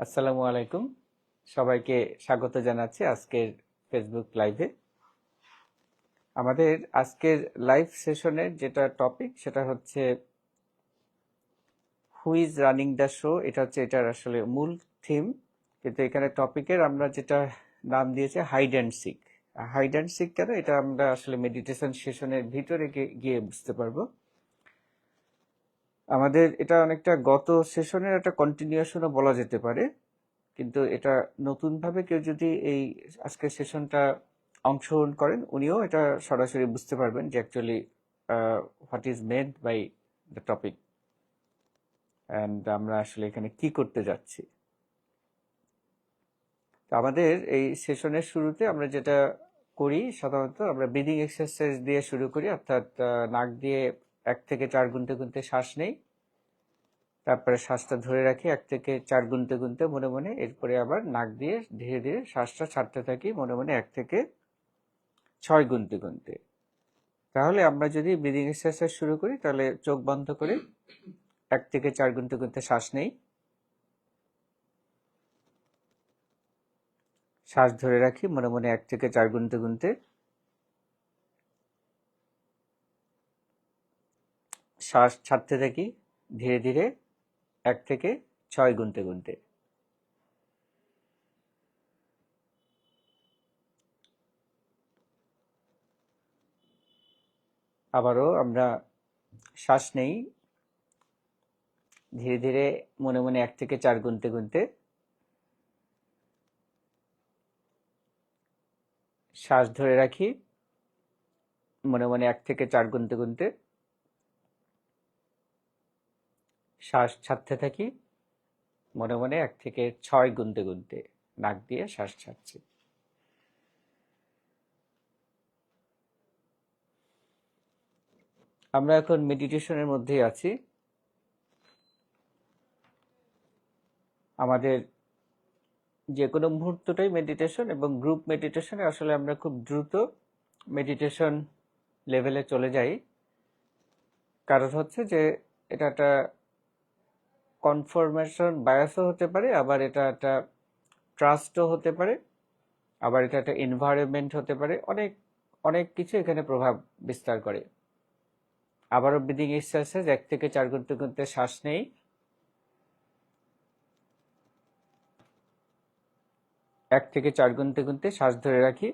আসসালামু আলাইকুম, সবাইকে স্বাগত জানাচ্ছি আজকের ফেসবুক লাইভে। আমাদের আজকের লাইভ সেশনের যেটা টপিক সেটা হচ্ছে who is running the show. এটা হচ্ছে এটার আসলে মূল থিম, কিন্তু এখানে টপিকের আমরা যেটা নাম দিয়েছি hide and seek. Hide and seek কেন, এটা আমরা আসলে মেডিটেশন সেশনের ভিতরে গিয়ে বুঝতে পারবো। আমাদের এটা অনেকটা গত সেশনের একটা কন্টিনিউশনও বলা যেতে পারে, কিন্তু এটা নতুনভাবে কেউ যদি এই আজকের সেশনটা অংশগ্রহণ করেন, উনিও এটা সরাসরি বুঝতে পারবেন যে actually what is meant by the topic and আমরা আসলে এখানে কি করতে যাচ্ছি। তো আমাদের এই সেশনের শুরুতে আমরা যেটা করি, সাধারণত আমরা ব্রিদিং এক্সারসাইজ দিয়ে শুরু করি, অর্থাৎ নাক দিয়ে 1 থেকে 4 গুনতে গুনতে শ্বাস নেই, তারপরে শ্বাসটা ধরে রাখি 1 থেকে 4 গুনতে গুনতে মনে মনে, এরপরে আবার নাক দিয়ে ধীরে ধীরে শ্বাসটা ছাড়তে থাকি মনে মনে 1 থেকে 6 গুনতে গুনতে। তাহলে আমরা যদি ব্রিদিং এক্সারসাইজ শুরু করি, তাহলে চোখ বন্ধ করে 1 থেকে 4 গুনতে গুনতে শ্বাস নেই, শ্বাস ধরে রাখি মনে মনে 1 থেকে 4 গুনতে গুনতে, শ্বাস ছাড়তে থাকি ধীরে ধীরে 1 থেকে 6 গুনতে গুনতে। আবারও আমরা শ্বাস নেই ধীরে ধীরে মনে মনে 1 থেকে 4 গুনতে গুনতে, শ্বাস ধরে রাখি মনে মনে 1 থেকে 4 গুনতে গুনতে, শ্বাস ছাড়তে থাকি মনে মনে 1 থেকে 6 গুনতে গুনতে, নাক দিয়ে শ্বাস ছাড়ছি। আমরা এখন মেডিটেশনের মধ্যেই আছি। আমাদের যে কোনো মুহূর্তটাই মেডিটেশন, এবং গ্রুপ মেডিটেশনে আসলে আমরা খুব দ্রুত মেডিটেশন লেভেলে চলে যাই। কারণ হচ্ছে যে এটা একটা কনফার্মেশন বায়াসও হতে পারে, আবার এটা একটা ট্রাস্টও হতে পারে, আবার এটা একটা এনভায়রনমেন্ট হতে পারে, অনেক অনেক কিছু এখানে প্রভাব বিস্তার করে। আবারও ব্রিদিং এক্সারসাইজ 1 থেকে 4 গুনতে গুনতে শ্বাস নেই, 1 থেকে 4 গুনতে গুনতে শ্বাস ধরে রাখি,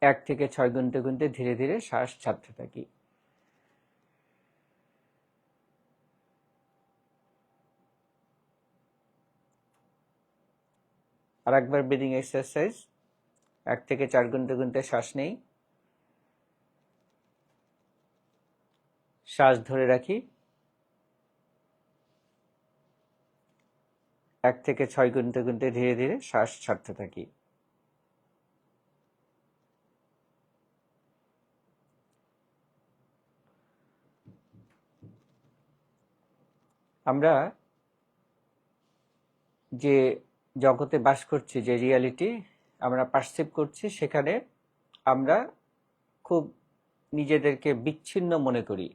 1 থেকে 6 গুনতে গুনতে ধীরে ধীরে শ্বাস ছাড়তে থাকি। আর একবার ব্রিদিং এক্সারসাইজ 1 থেকে 4 গুনতে গুনতে শ্বাস নেই, শ্বাস ধরে রাখি, 1 থেকে 6 গুনতে গুনতে ধীরে ধীরে শ্বাস ছাড়তে থাকি। আমরা যে জগতে বাস করছি, যে রিয়ালিটি আমরা পারসিভ করছি, সেখানে আমরা খুব নিজেদেরকে বিচ্ছিন্ন মনে করি,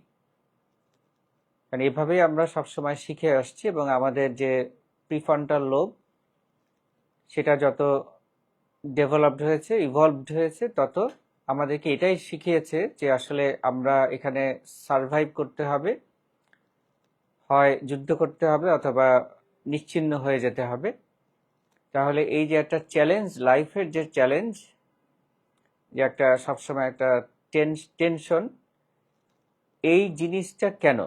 কারণ এভাবেই আমরা সবসময় শিখে আসছি। এবং আমাদের যে প্রিফ্রন্টাল লোব, সেটা যত ডেভেলপড হয়েছে, ইভলভড হয়েছে, তত আমাদেরকে এটাই শিখিয়েছে যে আসলে আমরা এখানে সারভাইভ করতে হবে, হয় যুদ্ধ করতে হবে অথবা নিশ্চিহ্ন হয়ে যেতে হবে। তাহলে এই যে একটা চ্যালেঞ্জ, লাইফের যে চ্যালেঞ্জ, যে একটা সবসময় একটা টেনশন, এই জিনিসটা কেন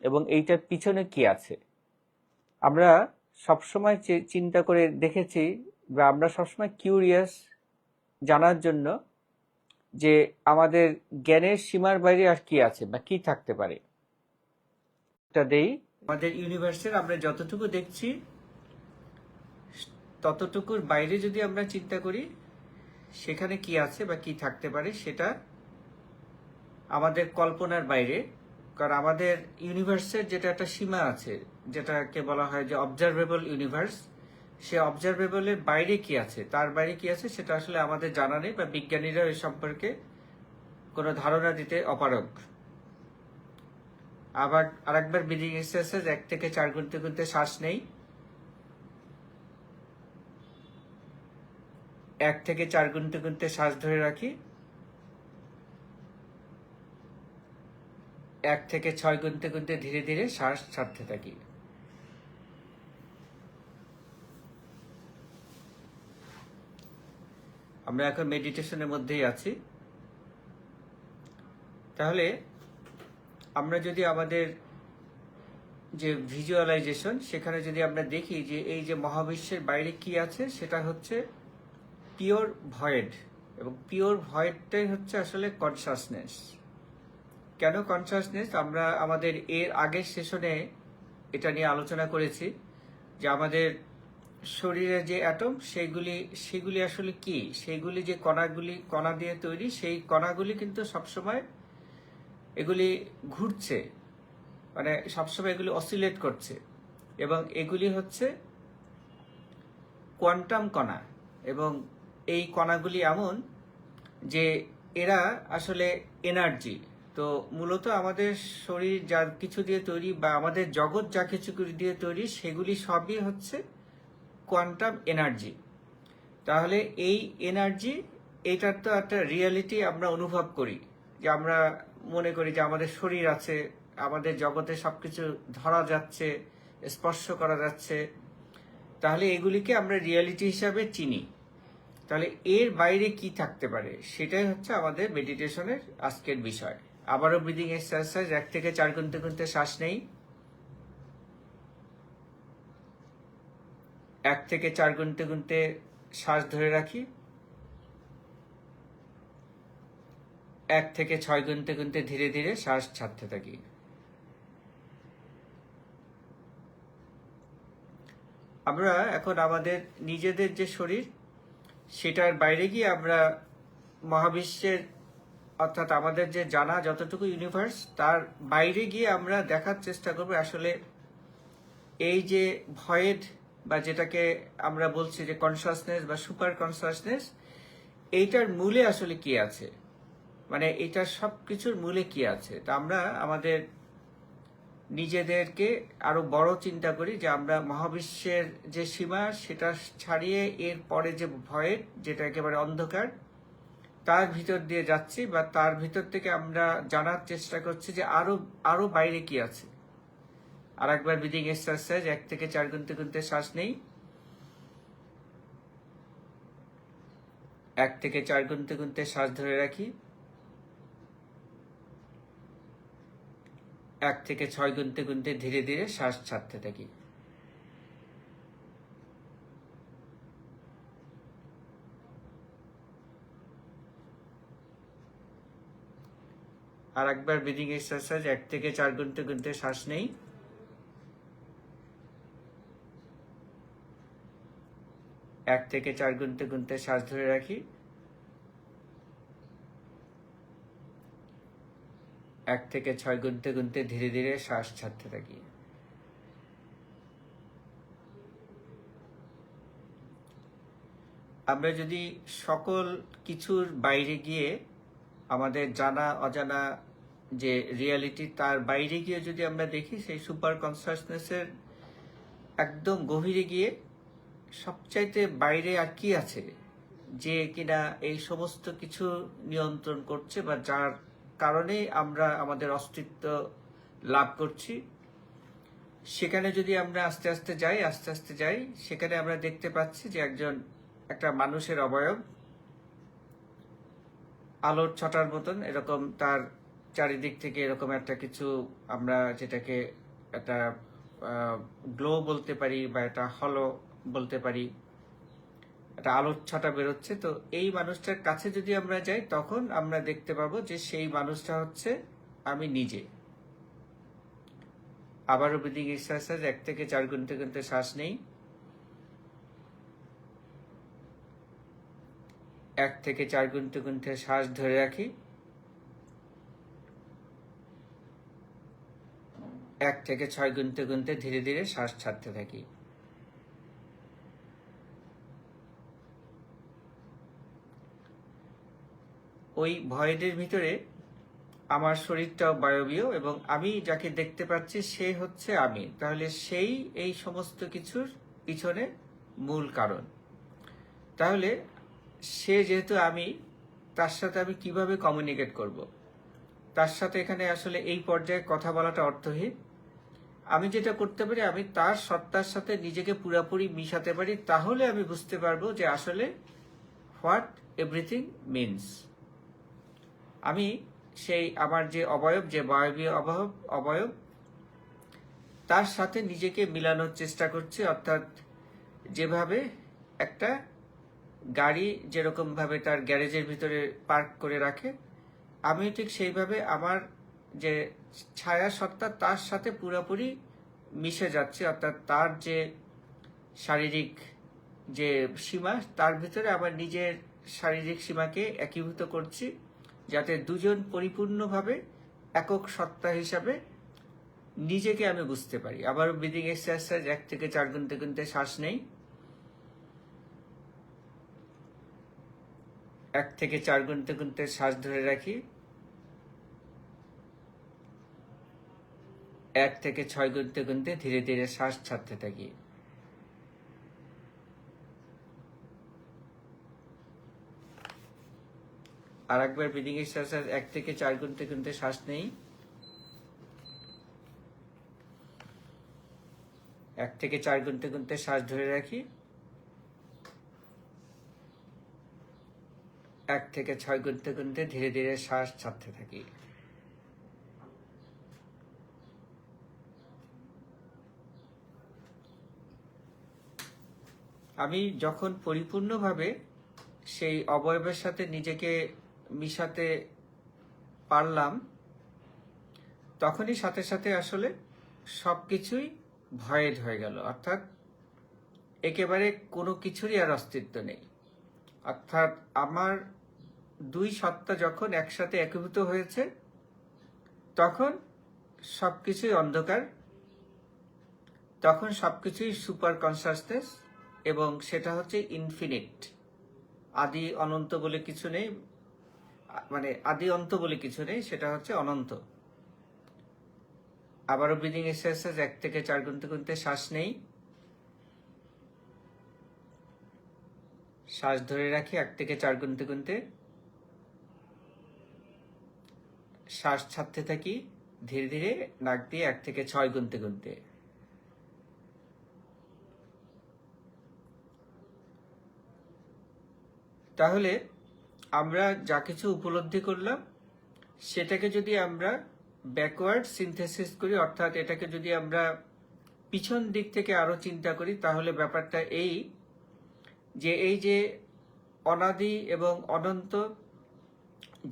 এবং এইটার পিছনে কি আছে, আমরা সবসময় চিন্তা করে দেখেছি, বা আমরা সবসময় কিউরিয়াস জানার জন্য যে আমাদের জ্ঞানের সীমার বাইরে আর কি আছে বা কি থাকতে পারে। এটা দেই, আমাদের ইউনিভার্সের আমরা যতটুকু দেখছি ততটুকুর বাইরে যদি আমরা চিন্তা করি সেখানে কি আছে বা কি থাকতে পারে, সেটা আমাদের কল্পনার বাইরে। কারণ আমাদের ইউনিভার্সের যেটা একটা সীমা আছে, যেটাকে বলা হয় যে অবজারভেবল ইউনিভার্স, সে অবজারভেবলের বাইরে কি আছে, তার বাইরে কি আছে, সেটা আসলে আমাদের জানা নেই, বা বিজ্ঞানীরা এ সম্পর্কে কোনো ধারণা দিতে অপারগ। আবার আরেকবার ব্রিদিং এক্সারসাইজ 1 থেকে 4 গুনতে গুনতে শ্বাস নেই, 1 থেকে 4 গুনতে গুনতে শ্বাস ধরে রাখি, 1 থেকে 6 গুনতে গুনতে ধীরে ধীরে শ্বাস ছাড়তে থাকি। আমরা এখন মেডিটেশনের মধ্যেই আছি। তাহলে আমরা যদি আমাদের যে ভিজুয়ালাইজেশন, সেখানে যদি আমরা দেখি যে এই যে মহাবিশ্বের বাইরে কি আছে, সেটা হচ্ছে পিওর ভয়েড, এবং পিওর ভয়েডটাই হচ্ছে আসলে কনসাসনেস। কেন কনসাসনেস? আমরা আমাদের এর আগের সেশনে এটা নিয়ে আলোচনা করেছি যে আমাদের শরীরে যে অ্যাটম, সেগুলি আসলে কি, সেইগুলি যে কণা দিয়ে তৈরি, সেই কণাগুলি কিন্তু সবসময় এগুলি ঘুরছে, মানে সবসময় এগুলি অসিলেট করছে, এবং এগুলি হচ্ছে কোয়ান্টাম কণা। এবং এই কণাগুলি এমন যে এরা আসলে এনার্জি। তো মূলত আমাদের শরীর যা কিছু দিয়ে তৈরি, বা আমাদের জগৎ যা কিছু দিয়ে তৈরি, সেগুলি সবই হচ্ছে কোয়ান্টাম এনার্জি। তাহলে এই এনার্জি, এটার তো একটা রিয়ালিটি আমরা অনুভব করি, যে আমরা মনে করি যে আমাদের শরীর আছে, আমাদের জগতে সবকিছু ধরা যাচ্ছে, স্পর্শ করা যাচ্ছে, তাহলে এগুলিকে আমরা রিয়ালিটি হিসাবে চিনি। তাহলে এর বাইরে কি থাকতে পারে, সেটাই হচ্ছে আমাদের মেডিটেশনের আজকের বিষয়। আবারও ব্রিদিং এক্সারসাইজ, 1 থেকে 4 গুনতে গুনতে শ্বাস নেই, 1 থেকে 4 গুনতে গুনতে শ্বাস ধরে রাখি, 1 থেকে 6 গুনতে গুনতে ধীরে ধীরে শ্বাস ছাড়তে থাকি। আমরা এখন আমাদের নিজেদের যে শরীর, সেটার বাইরে গিয়ে আমরা মহাবিশ্বের, অর্থাৎ আমাদের যে জানা যতটুকু ইউনিভার্স, তার বাইরে গিয়ে আমরা দেখার চেষ্টা করব আসলে এই যে ভয়েড, বা যেটাকে আমরা বলছি যে কনসাসনেস বা সুপার কনসাসনেস, এইটার মূলে আসলে কি আছে, মানে এইটার সব কিছুর মূলে কি আছে। তা আমরা আমাদের নিজেদেরকে আরো বড় চিন্তা করি, যে আমরা মহাবিশ্বের যে সীমা, সেটা ছাড়িয়ে এর পরে যে ভয়েড, যেটা একেবারে অন্ধকার, তার ভিতর দিয়ে যাচ্ছি, বা তার ভিতর থেকে আমরা জানার চেষ্টা করছি যে আরো বাইরে কি আছে। আর একবার ব্রিদিং এক্সারসাইজ, 1 থেকে 4 গুনতে গুনতে শ্বাস নেই, 1 থেকে 4 গুনতে গুনতে শ্বাস ধরে রাখি, 1 থেকে 6 গুনতে গুনতে ধীরে ধীরে শ্বাস ছাড়তে থাকি। আর একবার ব্রিদিং এক্সারসাইজ, 1 থেকে 4 গুনতে গুনতে শ্বাস নেই, 1 থেকে 4 গুনতে গুনতে শ্বাস ধরে রাখি, 1 থেকে 6 গুনতে গুনতে ধীরে ধীরে শ্বাস ছাড়তে থাকি। আমরা যদি সকল কিছুর বাইরে গিয়ে, আমাদের জানা অজানা যে রিয়ালিটি, তার বাইরে গিয়ে যদি আমরা দেখি, সেই সুপার কনসাসনেসের একদম গভীরে গিয়ে সবচাইতে বাইরে আর কি আছে, যে কিনা এই সমস্ত কিছু নিয়ন্ত্রণ করছে, বা যার কারণে আমরা আমাদের অস্তিত্ব লাভ করছি, সেখানে যদি আমরা আস্তে আস্তে যাই, সেখানে আমরা দেখতে পাচ্ছি যে একটা মানুষের অবয়ব, আলোর ছটার মতন এরকম, তার চারিদিক থেকে এরকম একটা কিছু, আমরা যেটাকে একটা গ্লো বলতে পারি, বা একটা হলো বলতে পারি, একটা আলোর ছটা বেরোচ্ছে। তো এই মানুষটার কাছে যদি আমরা যাই, তখন আমরা দেখতে পাবো যে সেই মানুষটা হচ্ছে আমি নিজে। আবারও ব্রিদিং এক্সারসাইজ, 1 থেকে 4 গুনতে গুনতে শ্বাস নেই, 1 থেকে 4 গুনতে গুনতে শ্বাস ধরে রাখি, 1 থেকে 6 গুনতে গুনতে ধীরে ধীরে শ্বাস ছাড়তে থাকি। ওই ভয়েডের ভিতরে আমার শরীরটাও বায়বীয় এবং আমি যাকে দেখতে পাচ্ছি সে হচ্ছে আমি, তাহলে সেই এই সমস্ত কিছুর পিছনে মূল কারণ। তাহলে সে যেহেতু আমি, তার সাথে আমি কিভাবে কমিউনিকেট করব? তার সাথে এখানে আসলে এই পর্যায়ে কথা বলাটা অর্থহীন। আমি যেটা করতে পারি, আমি তার সত্তার সাথে নিজেকে পুরোপুরি মিশাতে পারি, তাহলে আমি বুঝতে পারবো যে আসলে হোয়াট এভরিথিং মিনস। আমি সেই আমার যে অবয়ব, যে বায়বীয় অবয়ব, তার সাথে নিজেকে মিলানোর চেষ্টা করছি। অর্থাৎ যেভাবে একটা গাড়ি যেরকমভাবে তার গ্যারেজের ভিতরে পার্ক করে রাখে, আমি ঠিক সেইভাবে আমার যে ছায়া সত্তা তার সাথে পুরোপুরি মিশে যাচ্ছে। অর্থাৎ তার যে শারীরিক যে সীমা, তার ভিতরে আমার নিজের শারীরিক সীমাকে একীভূত করছি, যাতে দুজন পরিপূর্ণভাবে একক সত্তা হিসাবে নিজেকে আমি বুঝতে পারি। আবার ব্রিদিং এক্সারসাইজ 1 থেকে 4 গুনতে গুনতে শ্বাস নেই, 1 থেকে 4 গুনতে গুনতে শ্বাস ধরে রাখি, 1 থেকে 6 গুনতে গুনতে ধীরে ধীরে শ্বাস ছাড়তে থাকি। আর একবার ব্রিদিং এক্সারসাইজ 1 থেকে 4 গুনতে গুনতে শ্বাস নেই, 1 থেকে 4 গুনতে গুনতে শ্বাস ধরে রাখি, 1 থেকে 6 গুনতে গুনতে ধীরে ধীরে শ্বাস ছাড়তে থাকি। আমি যখন পরিপূর্ণভাবে সেই অবয়বের সাথে নিজেকে মিশাতে পারলাম, তখনই সাথে সাথে আসলে সবকিছুই ভয়েড হয়ে গেল। অর্থাৎ একেবারে কোনো কিছুরই আর অস্তিত্ব নেই। অর্থাৎ আমার দুই সত্তা যখন একসাথে একীভূত হয়েছে, তখন সবকিছুই অন্ধকার, তখন সবকিছুই সুপার কনসাসনেস, এবং সেটা হচ্ছে ইনফিনিট। আদি অনন্ত বলে কিছু নেই, মানে আদি অন্ত বলে কিছু নেই, সেটা হচ্ছে অনন্ত। আবারও ব্রিদিং এক্সারসাইজ 1 থেকে 4 গুনতে গুনতে শ্বাস নেই, শ্বাস ধরে রাখি 1 থেকে 4 গুনতে গুনতে, শ্বাস ছাড়তে থাকি ধীরে ধীরে নাক দিয়ে 1 থেকে 6 গুনতে গুনতে। তাহলে আমরা যা কিছু উপলব্ধি করলাম, সেটাকে যদি আমরা ব্যাকওয়ার্ড সিনথেসিস করি, অর্থাৎ এটাকে যদি আমরা পিছন দিক থেকে আরো চিন্তা করি, তাহলে ব্যাপারটা এই যে অনাদি এবং অনন্ত,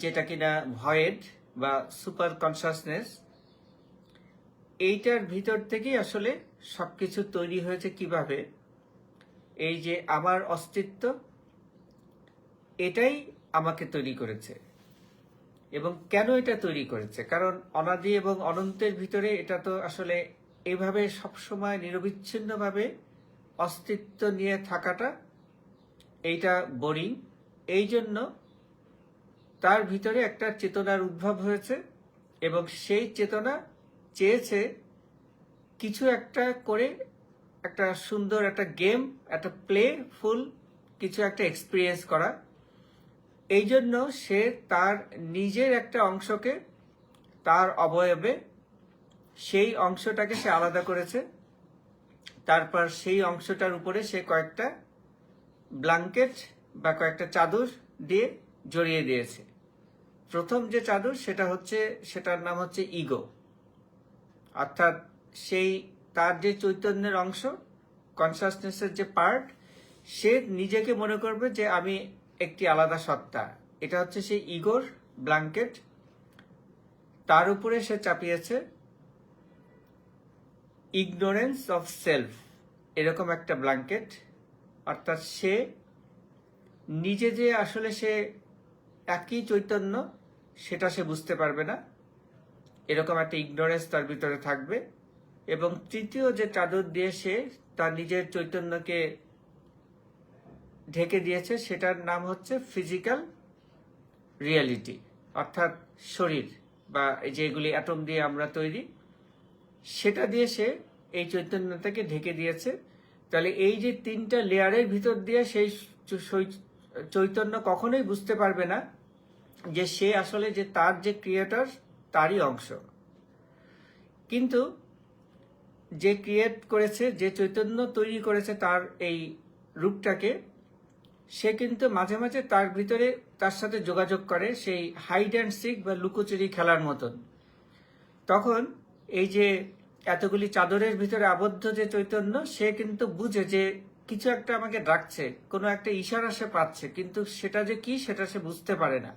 যেটা কিনা ভয়েড বা সুপার কনসাসনেস, এইটার ভিতর থেকেই আসলে সবকিছু তৈরি হয়েছে। কিভাবে? এই যে আমার অস্তিত্ব, এটাই আমাকে তৈরি করেছে। এবং কেন এটা তৈরি করেছে? কারণ অনাদি এবং অনন্তের ভিতরে এটা তো আসলে এইভাবে সবসময় নিরবিচ্ছিন্নভাবে অস্তিত্ব নিয়ে থাকাটা, এইটা বোরিং। এই জন্য তার ভিতরে একটা চেতনার উদ্ভব হয়েছে, এবং সেই চেতনা চেয়েছে কিছু একটা করে, একটা সুন্দর একটা গেম, একটা প্লেফুল কিছু একটা এক্সপিরিয়েন্স করা। এই জন্য সে তার নিজের একটা অংশকে তার অবয়বে, সেই অংশটাকে সে আলাদা করেছে। তারপর সেই অংশটার উপরে সে কয়েকটা ব্ল্যাঙ্কেট বা কয়েকটা চাদর দিয়ে জড়িয়ে দিয়েছে। প্রথম যে চাদর, সেটার নাম হচ্ছে ইগো। অর্থাৎ সেই তার যে চৈতন্যের অংশ, কনসাসনেসের যে পার্ট, সে নিজেকে মনে করবে যে আমি একটি আলাদা সত্তা। এটা হচ্ছে সেই ইগোর ব্ল্যাঙ্কেট। তার উপরে সে চাপিয়েছে ইগনোরেন্স অফ সেলফ, এরকম একটা ব্ল্যাঙ্কেট। অর্থাৎ সে নিজে যে আসলে সে একই চৈতন্য, সেটা সে বুঝতে পারবে না, এরকম একটা ইগনোরেন্স তার ভিতরে থাকবে। এবং তৃতীয় যে চাদর দিয়ে সে তার নিজের চৈতন্যকে ঢেকে দিয়েছে, সেটার নাম হচ্ছে ফিজিক্যাল রিয়ালিটি, অর্থাৎ শরীর। বা এই যেগুলি অ্যাটম দিয়ে আমরা তৈরি, সেটা দিয়ে সে এই চৈতন্যটাকে ঢেকে দিয়েছে। তাহলে এই যে 3টা লেয়ারের ভিতর দিয়ে সেই চৈতন্য কখনোই বুঝতে পারবে না যে সে আসলে যে তার যে ক্রিয়েটর তারই অংশ। কিন্তু যে ক্রিয়েট করেছে, যে চৈতন্য তৈরি করেছে তার এই রূপটাকে, সে কিন্তু মাঝে মাঝে তার ভিতরে তার সাথে যোগাযোগ করে, সেই হাইড অ্যান্ড সিক বা লুকোচুরি খেলার মতন। তখন এই যে এতগুলি চাদরের ভিতরে আবদ্ধ যে চৈতন্য, সে কিন্তু বুঝে যে কিছু একটা আমাকে ডাকছে, কোনো একটা ইশারা সে পাচ্ছে, কিন্তু সেটা যে কি সেটা সে বুঝতে পারে না।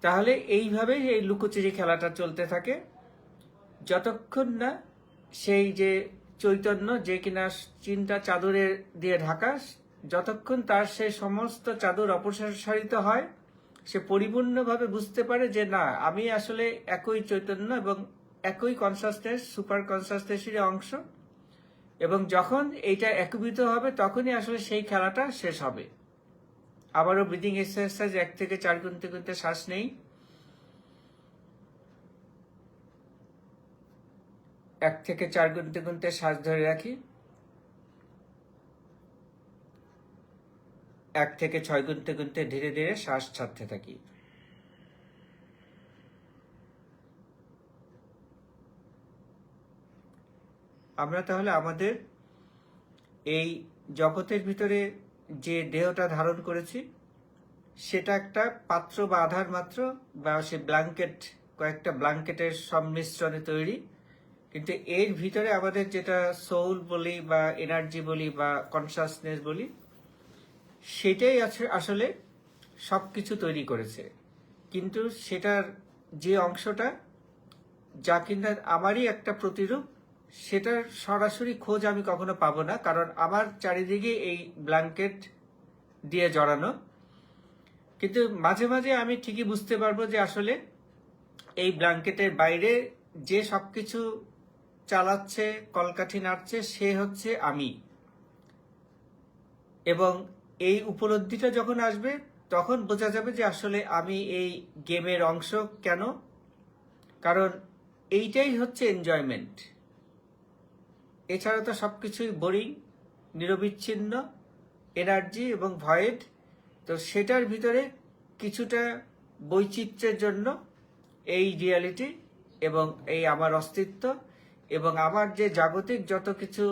তাহলে এইভাবেই এই লুকোচুরি খেলাটা চলতে থাকে যতক্ষণ না সেই যে চৈতন্য, যে কিনা চিন্তা চাদরে দিয়ে ঢাকা, যতক্ষণ তার সেই সমস্ত চাদর অপসারিত হয়, সে পরিপূর্ণভাবে বুঝতে পারে যে না, আমি আসলে একই চৈতন্য এবং একই কনসাসনেস, সুপার কনসাসনেসের অংশ। এবং যখন এইটা একীভূত হবে তখনই আসলে সেই খেলাটা শেষ হবে। আবারও ব্রিদিং এক্সারসাইজ 1 থেকে 4 গুনতে গুনতে শ্বাস নেই। 1 থেকে 4 গুনতে গুনতে শ্বাস ধরে রাখি। 1 থেকে 6 গুনতে গুনতে ধীরে ধীরে শ্বাস ছাড়তে থাকি। আমরা তাহলে আমাদের এই জগতের ভিতরে যে দেহটা ধারণ করেছি সেটা একটা পাত্র বা আধার মাত্র, বা সে ব্ল্যাঙ্কেট, কয়েকটা ব্ল্যাঙ্কেটের সংমিশ্রণে তৈরি। কিন্তু এর ভিতরে আমাদের যেটা সোল বলি বা এনার্জি বলি বা কনসাসনেস বলি, সেটাই আসলে সবকিছু তৈরি করেছে। কিন্তু সেটার যে অংশটা, যা কিনা আমারই একটা প্রতিরূপ, সেটার সরাসরি খোঁজ আমি কখনো পাবো না, কারণ আমার চারিদিকে এই ব্ল্যাঙ্কেট দিয়ে জড়ানো। কিন্তু মাঝে মাঝে আমি ঠিকই বুঝতে পারবো যে আসলে এই ব্ল্যাঙ্কেটের বাইরে যে সবকিছু চালাচ্ছে, কলকাঠি নাড়ছে, সে হচ্ছে আমি। এবং এই উপলব্ধিটা যখন আসবে তখন বোঝা যাবে যে আসলে আমি এই গেমের অংশ। কেন? কারণ এইটাই হচ্ছে এনজয়মেন্ট। এছাড়া তো সবকিছুই বোরিং, নিরবিচ্ছিন্ন, এনার্জি এবং ভয়েড। তো সেটার ভিতরে কিছুটা বৈচিত্র্যের জন্য এই রিয়ালিটি এবং এই আমার অস্তিত্ব এবং আমার যে জাগতিক যত কিছু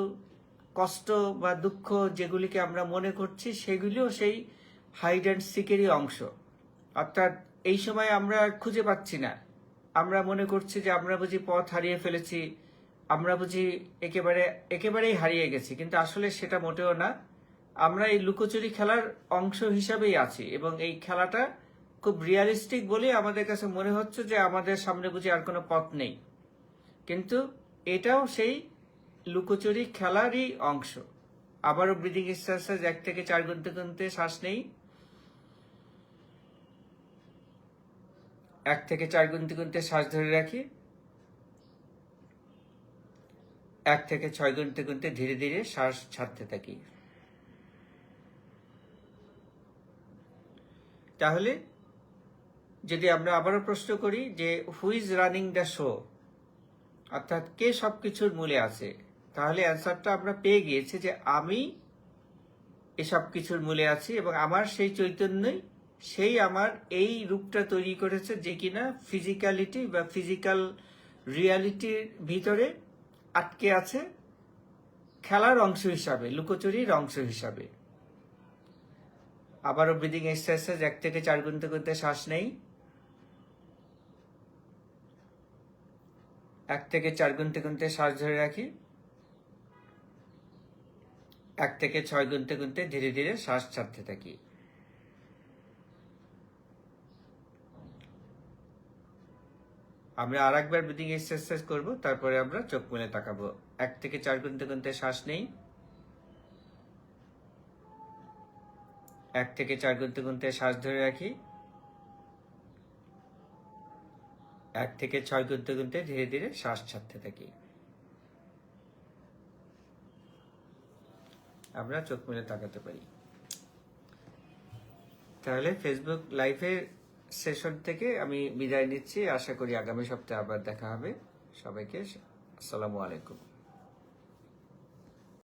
কষ্ট বা দুঃখ যেগুলিকে আমরা মনে করছি, সেগুলিও সেই হাইড অ্যান্ড সিকেরই অংশ। অর্থাৎ এই সময় আমরা খুঁজে পাচ্ছি না, আমরা মনে করছি যে আমরা বুঝি পথ হারিয়ে ফেলেছি, আমরা বুঝি একেবারেই হারিয়ে গেছি, কিন্তু আসলে সেটা মোটেও না। আমরা এই লুকোচুরি খেলার অংশ হিসাবেই আছি এবং এই খেলাটা খুব রিয়ালিস্টিক বলে আমাদের কাছে মনে হচ্ছে যে আমাদের সামনে বুঝি আর কোনো পথ নেই, কিন্তু এটাও সেই লুকোচুরি খেলারই অংশ। আবারও ব্রিদিং এক্সারসাইজ 1 থেকে 4 গুনতে গুনতে শ্বাস নেই। 1 থেকে 4 গুনতে গুনতে শ্বাস ধরে রাখি। 1 থেকে 6 গুনতে গুনতে ধীরে ধীরে শ্বাস ছাড়তে থাকি। তাহলে যদি আমরা আবারও প্রশ্ন করি যে who is running the show, অর্থাৎ কে সবকিছুর মূলে আছে, তাহলে অ্যান্সারটা আমরা পেয়ে গিয়েছি যে আমি এসব কিছুর মূলে আছি এবং আমার সেই চৈতন্যই, সেই আমার এই রূপটা তৈরি করেছে, যে কিনা ফিজিক্যালিটি বা ফিজিক্যাল রিয়ালিটির ভিতরে আটকে আছে খেলার অংশ হিসাবে, লুকোচুরির অংশ হিসাবে। আবারও ব্রিদিং এক্সারসাইজ 1 থেকে 4 গুনতে গুনতে শ্বাস নেই। 1 থেকে 4 গুনতে গুনতে শ্বাস ধরে রাখি। 1 থেকে 6 গুনতে গুনতে ধীরে ধীরে শ্বাস ছাড়তে থাকি। আমরা আর একবার ব্রিদিং এক্সারসাইজ করব, তারপরে আমরা চোখ মেলে তাকাবো। 1 থেকে 4 গুনতে গুনতে শ্বাস নেই। 1 থেকে 4 গুনতে গুনতে শ্বাস ধরে রাখি। 1 থেকে 6 গুনতে গুনতে ধীরে ধীরে শ্বাস ছাড়তে থাকি। আমরা চোখ মেলে তাকাতে পারি। তাহলে ফেসবুক লাইভের সেশন থেকে আমি বিদায় নিচ্ছি। আশা করি আগামী সপ্তাহে আবার দেখা হবে। সবাইকে আসসালামু আলাইকুম।